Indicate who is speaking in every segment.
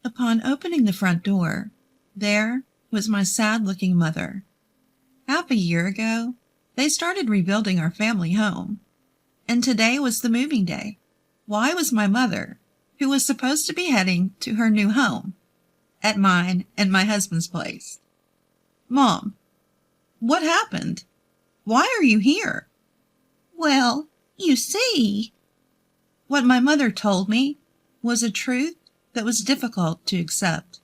Speaker 1: Upon opening the front door, there was my sad-looking mother. Half a year ago, they started rebuilding our family home, and today was the moving day. Why was my mother, who was supposed to be heading to her new home, at mine and my husband's place? Mom, what happened? Why are you here? Well, you see, what my mother told me was a truth that was difficult to accept.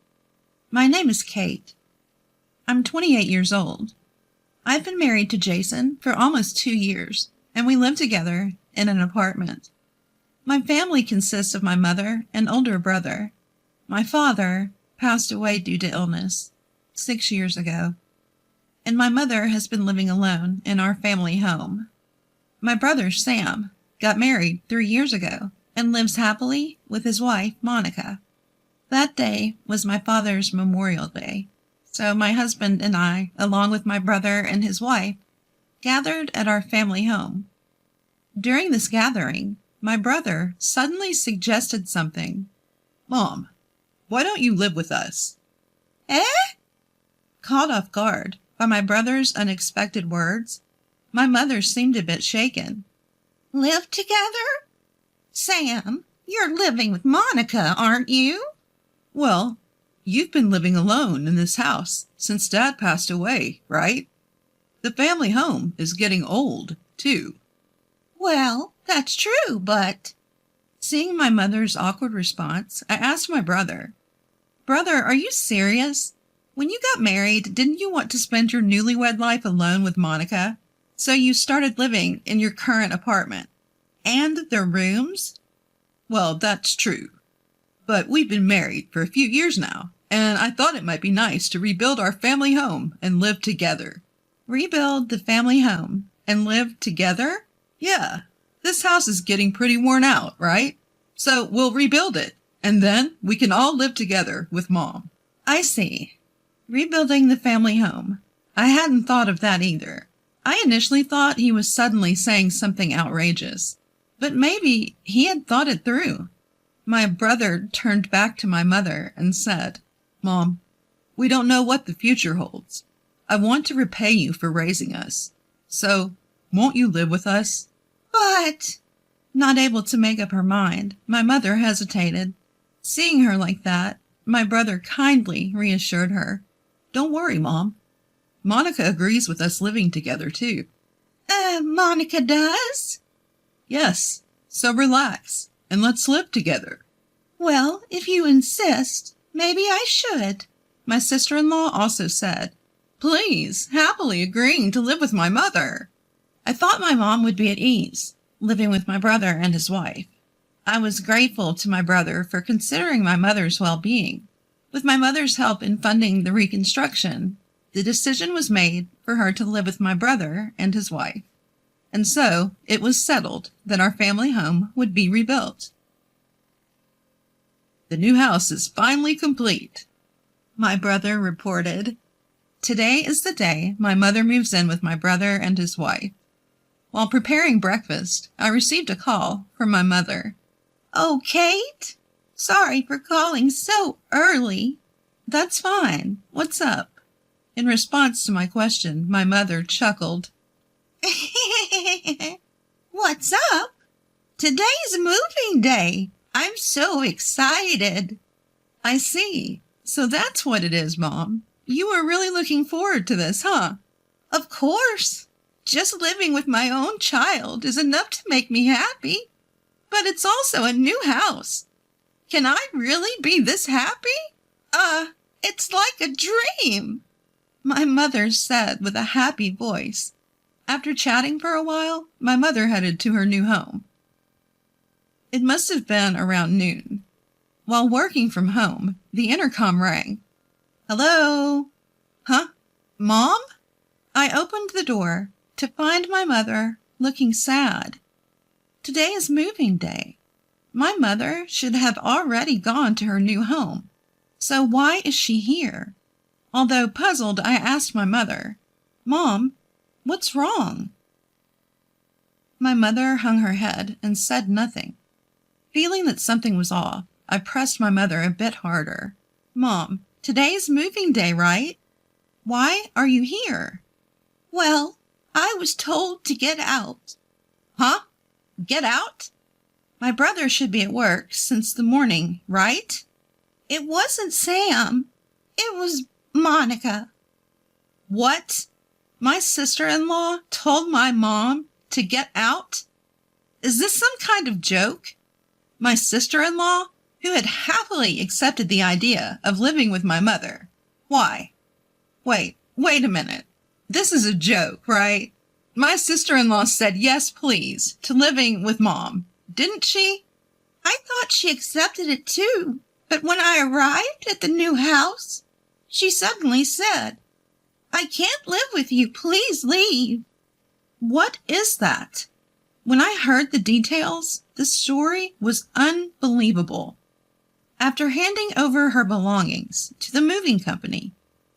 Speaker 1: My name is Kate. I'm 28 years old. I've been married to Jason for almost 2 years, and we live together in an apartment. My family consists of my mother and older brother. My father passed away due to illness 6 years ago, and my mother has been living alone in our family home. My brother Sam got married 3 years ago and lives happily with his wife, Monica. That day was my father's Memorial Day, so my husband and I, along with my brother and his wife, gathered at our family home. During this gathering, my brother suddenly suggested something. Mom, why don't you live with us? Eh? Caught off guard by my brother's unexpected words, my mother seemed a bit shaken. Live together? Sam, you're living with Monica, aren't you? Well, you've been living alone in this house since Dad passed away, right? The family home is getting old, too. Well, that's true, but... Seeing my mother's awkward response, I asked my brother, Brother, are you serious? When you got married, didn't you want to spend your newlywed life alone with Monica? So you started living in your current apartment. And their rooms? Well, that's true. But we've been married for a few years now, and I thought it might be nice to rebuild our family home and live together. Rebuild the family home and live together? Yeah, this house is getting pretty worn out, right? So we'll rebuild it, and then we can all live together with Mom. I see. Rebuilding the family home. I hadn't thought of that either. I initially thought he was suddenly saying something outrageous, but maybe he had thought it through. My brother turned back to my mother and said, Mom, we don't know what the future holds. I want to repay you for raising us. So, won't you live with us? But... Not able to make up her mind, my mother hesitated. Seeing her like that, my brother kindly reassured her. Don't worry, Mom. Monica agrees with us living together, too. Monica does? Yes, so relax, and let's live together. Well, if you insist, maybe I should, my sister-in-law also said. Please, happily agreeing to live with my mother. I thought my mom would be at ease, living with my brother and his wife. I was grateful to my brother for considering my mother's well-being. With my mother's help in funding the reconstruction, the decision was made for her to live with my brother and his wife. And so it was settled that our family home would be rebuilt. The new house is finally complete, my brother reported. Today is the day my mother moves in with my brother and his wife. While preparing breakfast, I received a call from my mother. Oh, Kate? Sorry for calling so early. That's fine. What's up? In response to my question, my mother chuckled. What's up? Today's moving day. I'm so excited. I see. So that's what it is, Mom. You are really looking forward to this, huh? Of course. Just living with my own child is enough to make me happy. But it's also a new house. Can I really be this happy? It's like a dream, my mother said with a happy voice. After chatting for a while, my mother headed to her new home. It must have been around noon. While working from home, the intercom rang. Hello? Huh? Mom? I opened the door to find my mother looking sad. Today is moving day. My mother should have already gone to her new home. So why is she here? Although puzzled, I asked my mother, Mom, what's wrong? My mother hung her head and said nothing. Feeling that something was off, I pressed my mother a bit harder. Mom, today's moving day, right? Why are you here? Well, I was told to get out. Huh? Get out? My brother should be at work since the morning, right? It wasn't Sam. It was Monica. What? My sister-in-law told my mom to get out? Is this some kind of joke? My sister-in-law, who had happily accepted the idea of living with my mother. Why? Wait a minute. This is a joke, right? My sister-in-law said yes, please, to living with Mom, didn't she? I thought she accepted it too, but when I arrived at the new house, she suddenly said, I can't live with you, please leave. What is that? When I heard the details, the story was unbelievable. After handing over her belongings to the moving company,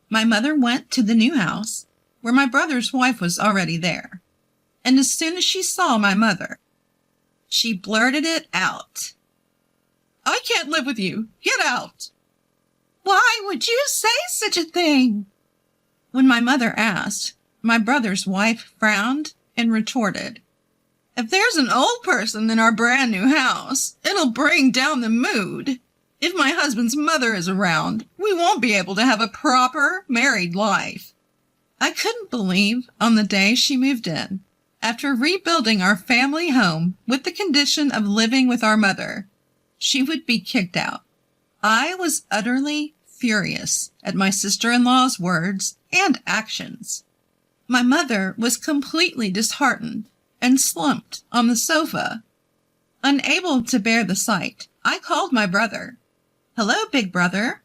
Speaker 1: my mother went to the new house where my brother's wife was already there. And as soon as she saw my mother, she blurted it out. I can't live with you. Get out. Why would you say such a thing? When my mother asked, my brother's wife frowned and retorted, if there's an old person in our brand new house, it'll bring down the mood. If my husband's mother is around, we won't be able to have a proper married life. I couldn't believe on the day she moved in, after rebuilding our family home with the condition of living with our mother, she would be kicked out. I was utterly furious at my sister-in-law's words and actions. My mother was completely disheartened and slumped on the sofa. Unable to bear the sight, I called my brother. Hello, big brother.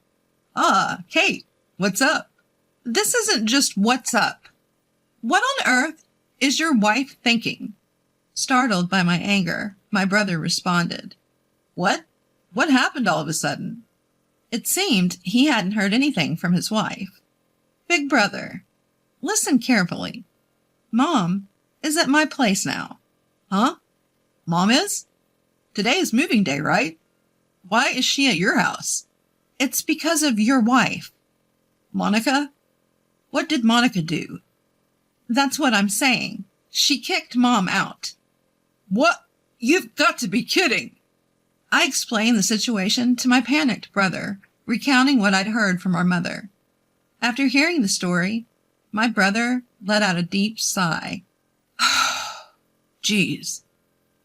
Speaker 1: Ah, Kate, what's up? This isn't just what's up. What on earth is your wife thinking? Startled by my anger, my brother responded. What? What happened all of a sudden? It seemed he hadn't heard anything from his wife. Big brother, listen carefully. Mom is at my place now. Huh? Mom is? Today is moving day, right? Why is she at your house? It's because of your wife. Monica? What did Monica do? That's what I'm saying. She kicked Mom out. What? You've got to be kidding. I explained the situation to my panicked brother, recounting what I'd heard from our mother. After hearing the story, my brother let out a deep sigh. Geez,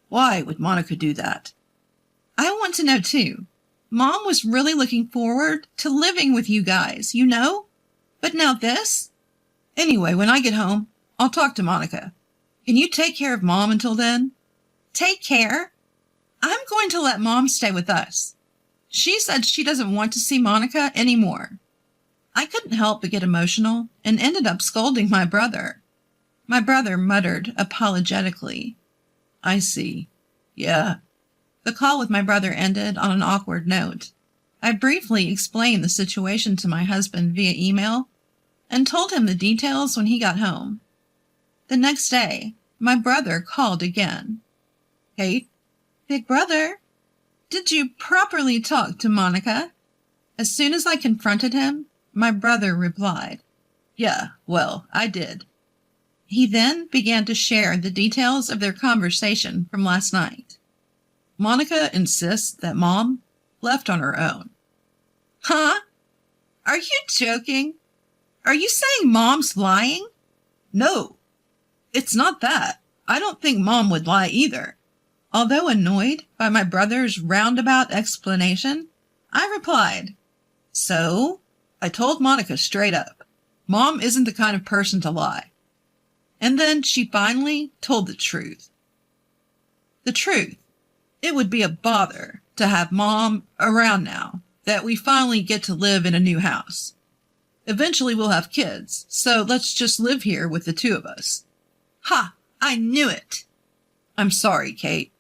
Speaker 1: why would Monica do that? I want to know too. Mom was really looking forward to living with you guys, you know? But now this? Anyway, when I get home, I'll talk to Monica. Can you take care of Mom until then? Take care? I'm going to let Mom stay with us. She said she doesn't want to see Monica anymore. I couldn't help but get emotional and ended up scolding my brother. My brother muttered apologetically. I see. Yeah. The call with my brother ended on an awkward note. I briefly explained the situation to my husband via email and told him the details when he got home. The next day, my brother called again. Kate? Big brother, did you properly talk to Monica? As soon as I confronted him, my brother replied, Yeah, well, I did. He then began to share the details of their conversation from last night. Monica insists that Mom left on her own. Huh? Are you joking? Are you saying Mom's lying? No, it's not that. I don't think Mom would lie either. Although annoyed by my brother's roundabout explanation, I replied, So, I told Monica straight up, Mom isn't the kind of person to lie. And then she finally told the truth. The truth. It would be a bother to have Mom around now that we finally get to live in a new house. Eventually we'll have kids, so let's just live here with the two of us. Ha! I knew it! I'm sorry, Kate.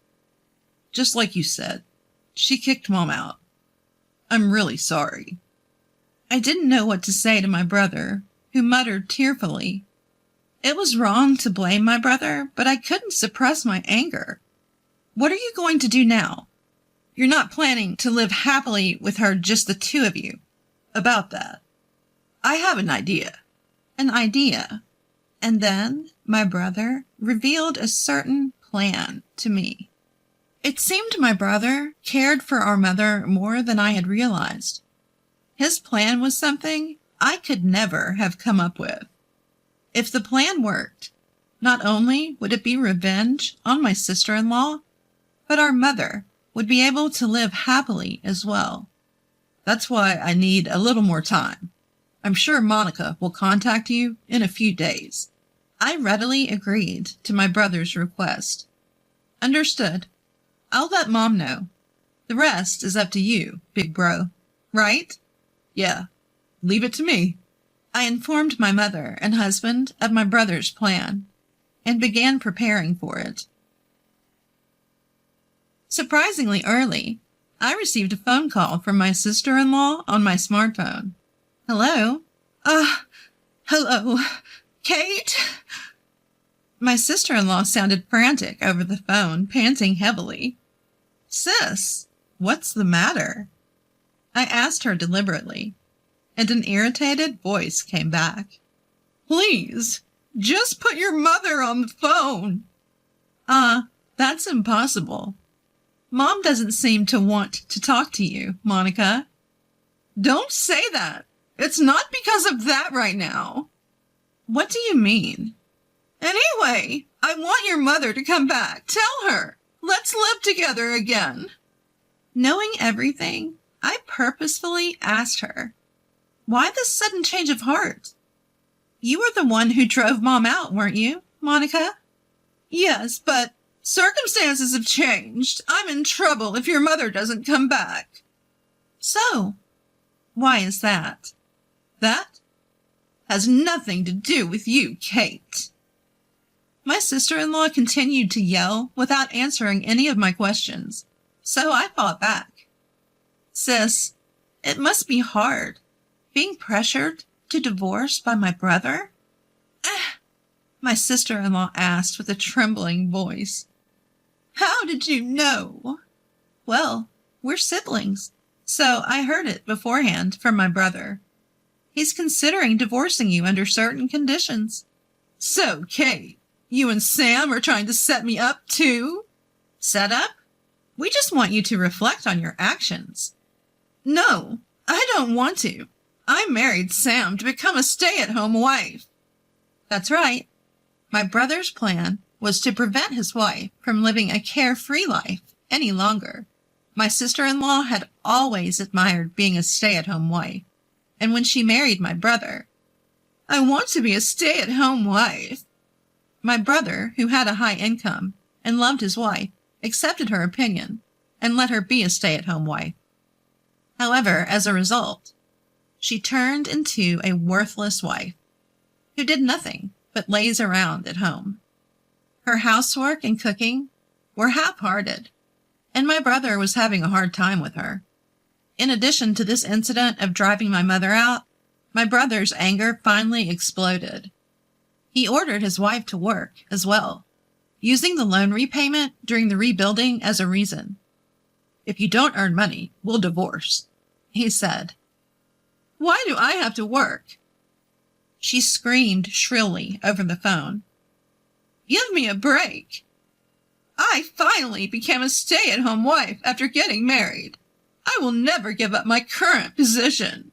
Speaker 1: Just like you said, she kicked Mom out. I'm really sorry. I didn't know what to say to my brother, who muttered tearfully. It was wrong to blame my brother, but I couldn't suppress my anger. What are you going to do now? you're not planning to live happily with her, just the two of you. About that, I have an idea. An idea. And then my brother revealed a certain plan to me. It seemed my brother cared for our mother more than I had realized. His plan was something I could never have come up with. If the plan worked, not only would it be revenge on my sister-in-law, but our mother would be able to live happily as well. That's why I need a little more time. I'm sure Monica will contact you in a few days. I readily agreed to my brother's request. Understood. I'll let Mom know. The rest is up to you, big bro. Right? Yeah. Leave it to me. I informed my mother and husband of my brother's plan and began preparing for it. Surprisingly early, I received a phone call from my sister-in-law on my smartphone. Hello? Hello, Kate? My sister-in-law sounded frantic over the phone, panting heavily. Sis, what's the matter? I asked her deliberately, and an irritated voice came back. Please, just put your mother on the phone. That's impossible. Mom doesn't seem to want to talk to you, Monica. Don't say that. It's not because of that right now. What do you mean? Anyway, I want your mother to come back. Tell her. Let's live together again. Knowing everything, I purposefully asked her, why this sudden change of heart? You were the one who drove Mom out, weren't you, Monica? Yes, but circumstances have changed. I'm in trouble if your mother doesn't come back. So, why is that? That has nothing to do with you, Kate. My sister-in-law continued to yell without answering any of my questions, so I fought back. Sis, it must be hard, being pressured to divorce by my brother? My sister-in-law asked with a trembling voice. How did you know? Well, we're siblings, so I heard it beforehand from my brother. He's considering divorcing you under certain conditions. So, Kate, you and Sam are trying to set me up too? Set up? We just want you to reflect on your actions. No, I don't want to. I married Sam to become a stay-at-home wife. That's right. My brother's plan was to prevent his wife from living a carefree life any longer. My sister-in-law had always admired being a stay-at-home wife, and when she married my brother, I want to be a stay-at-home wife. My brother, who had a high income and loved his wife, accepted her opinion and let her be a stay-at-home wife. However, as a result, she turned into a worthless wife who did nothing but laze around at home. Her housework and cooking were half-hearted, and my brother was having a hard time with her. In addition to this incident of driving my mother out, my brother's anger finally exploded. He ordered his wife to work as well, using the loan repayment during the rebuilding as a reason. If you don't earn money, we'll divorce, he said. Why do I have to work? She screamed shrilly over the phone. Give me a break. I finally became a stay-at-home wife after getting married. I will never give up my current position.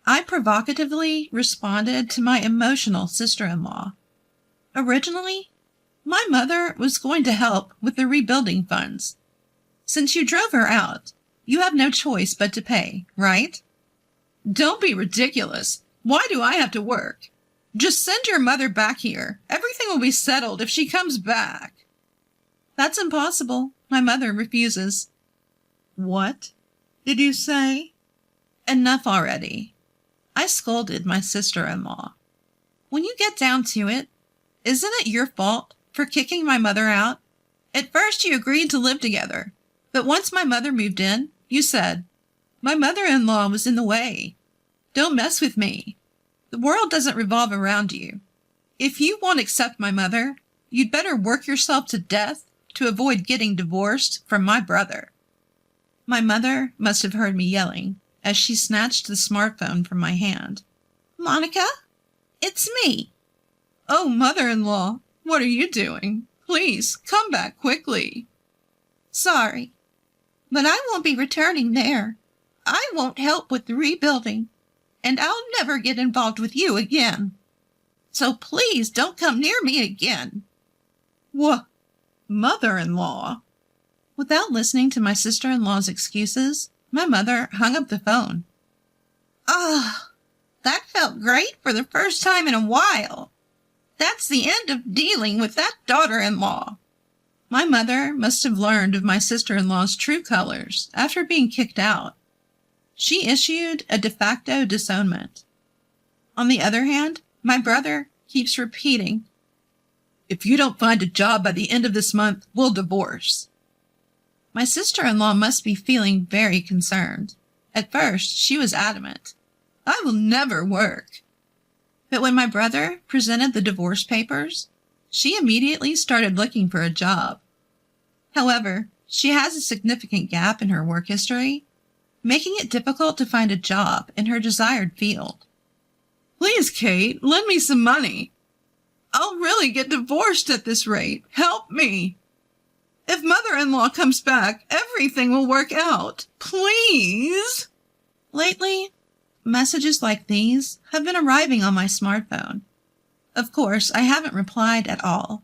Speaker 1: I provocatively responded to my emotional sister-in-law. Originally, my mother was going to help with the rebuilding funds. Since you drove her out, you have no choice but to pay, right? Don't be ridiculous. Why do I have to work? Just send your mother back here. Everything will be settled if she comes back. That's impossible. My mother refuses. What did you say? Enough already. I scolded my sister-in-law. When you get down to it, isn't it your fault for kicking my mother out? At first you agreed to live together, but once my mother moved in, you said, my mother-in-law was in the way. Don't mess with me. The world doesn't revolve around you. If you won't accept my mother, you'd better work yourself to death to avoid getting divorced from my brother. My mother must have heard me yelling as she snatched the smartphone from my hand. Monica, it's me. Oh, mother-in-law, what are you doing? Please, come back quickly. Sorry, but I won't be returning there. I won't help with the rebuilding, and I'll never get involved with you again. So please don't come near me again. What? Mother-in-law? Without listening to my sister-in-law's excuses, my mother hung up the phone. Ah, that felt great for the first time in a while. That's the end of dealing with that daughter-in-law. My mother must have learned of my sister-in-law's true colors after being kicked out. She issued a de facto disownment. On the other hand, my brother keeps repeating, "If you don't find a job by the end of this month, we'll divorce." My sister-in-law must be feeling very concerned. At first, she was adamant. I will never work. But when my brother presented the divorce papers, she immediately started looking for a job. However, she has a significant gap in her work history, making it difficult to find a job in her desired field. Please, Kate, lend me some money. I'll really get divorced at this rate. Help me. If mother-in-law comes back, everything will work out. Please. Lately, messages like these have been arriving on my smartphone. Of course, I haven't replied at all.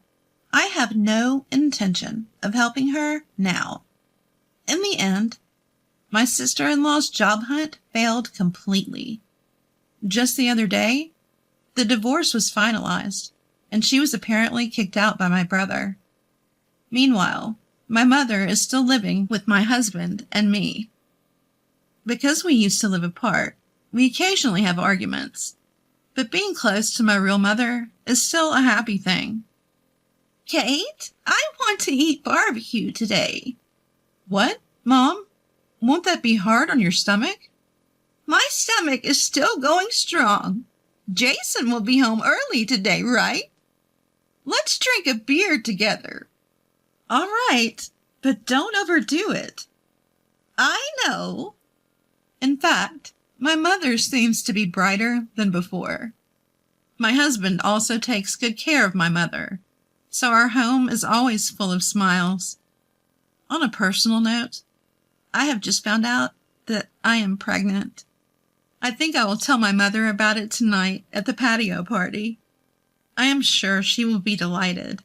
Speaker 1: I have no intention of helping her now. In the end, my sister-in-law's job hunt failed completely. Just the other day, the divorce was finalized, and she was apparently kicked out by my brother. Meanwhile, my mother is still living with my husband and me. Because we used to live apart, we occasionally have arguments, but being close to my real mother is still a happy thing. Kate, I want to eat barbecue today. What, Mom? Won't that be hard on your stomach? My stomach is still going strong. Jason will be home early today, right? Let's drink a beer together. All right, but don't overdo it. I know. In fact, my mother seems to be brighter than before. My husband also takes good care of my mother, so our home is always full of smiles. On a personal note, I have just found out that I am pregnant. I think I will tell my mother about it tonight at the patio party. I am sure she will be delighted.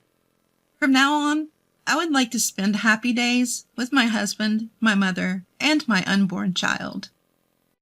Speaker 1: From now on, I would like to spend happy days with my husband, my mother, and my unborn child.